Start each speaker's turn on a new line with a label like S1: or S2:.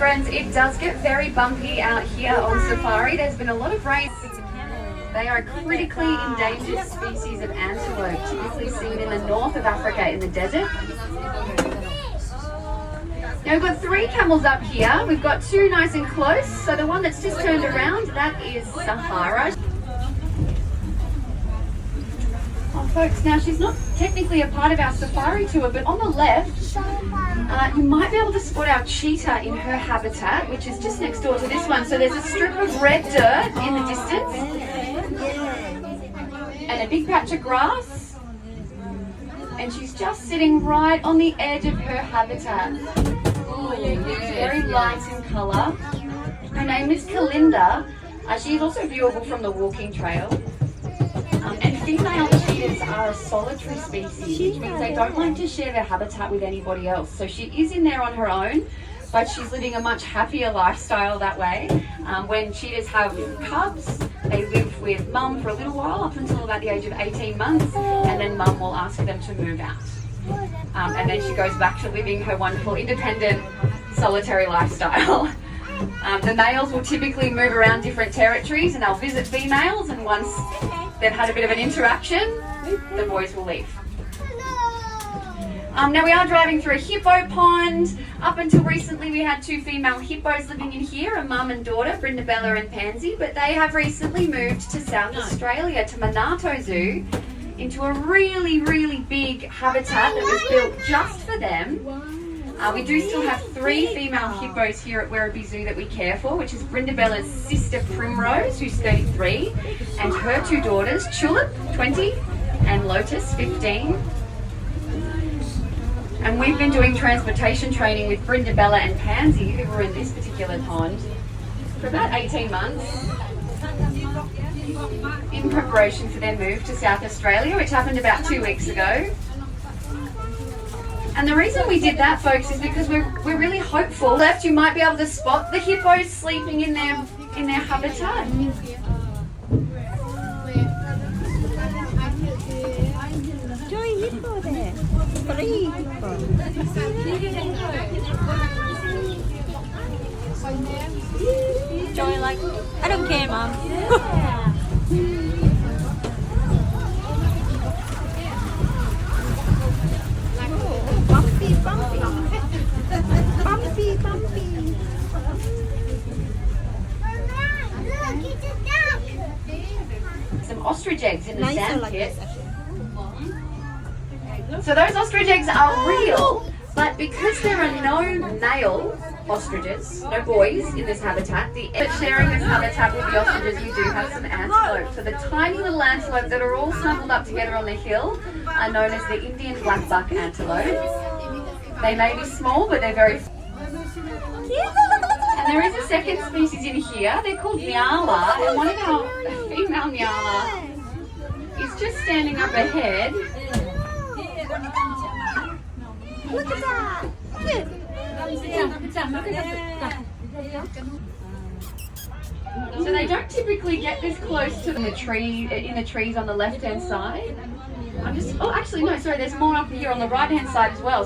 S1: friends, it does get very bumpy out here on safari. There's been a lot of rain. They are a critically endangered species of antelope, typically seen in the north of Africa in the desert. Now we've got 3 camels up here. We've got 2 nice and close. So the one that's just turned around, that is Sahara. Oh folks, now she's not technically a part of our safari tour, but on the left, you might be able to spot our cheetah in her habitat, which is just next door to this one. So there's a strip of red dirt in the distance and a big patch of grass, and she's just sitting right on the edge of her habitat. It's very light in colour. Her name is Kalinda. She's also viewable from the walking trail. And female cheetahs are a solitary species, which means they don't like to share their habitat with anybody else. So she is in there on her own, but she's living a much happier lifestyle that way. When cheetahs have cubs, they live with mum for a little while, up until about the age of 18 months, and then mum will ask them to move out. And then she goes back to living her wonderful, independent, solitary lifestyle. The males will typically move around different territories and they'll visit females, and once they've had a bit of an interaction, the boys will leave. Now we are driving through a hippo pond. Up until recently we had 2 female hippos living in here, a mum and daughter, Brindabella and Pansy, but they have recently moved to South Australia, to Monarto Zoo, into a really, really big habitat that was built just for them. We do still have 3 female hippos here at Werribee Zoo that we care for, which is Brindabella's sister Primrose, who's 33, and her 2 daughters, Tulip, 20, and Lotus, 15. And we've been doing transportation training with Brindabella and Pansy, who were in this particular pond, for about 18 months, in preparation for their move to South Australia, which happened about 2 weeks ago. And the reason we did that, folks, is because we're really hopeful that you might be able to spot the hippos sleeping in their habitat.
S2: Joy hippo there. 3 hippos. Joy like, I don't care, Mom. Bumpy, bumpy.
S1: Some ostrich eggs in the sand pit. So those ostrich eggs are real, but because there are no male ostriches, no boys in this habitat, sharing this habitat with the ostriches, we do have some antelope. So the tiny little antelope that are all snuggled up together on the hill are known as the Indian black buck antelope. They may be small, but they're very... And there is a second species in here. They're called nyala, and one of our female nyala is just standing up ahead.
S2: Look at that.
S1: So they don't typically get this close to the tree, in the trees on the left-hand side. Actually no, sorry, there's more up here on the right-hand side as well.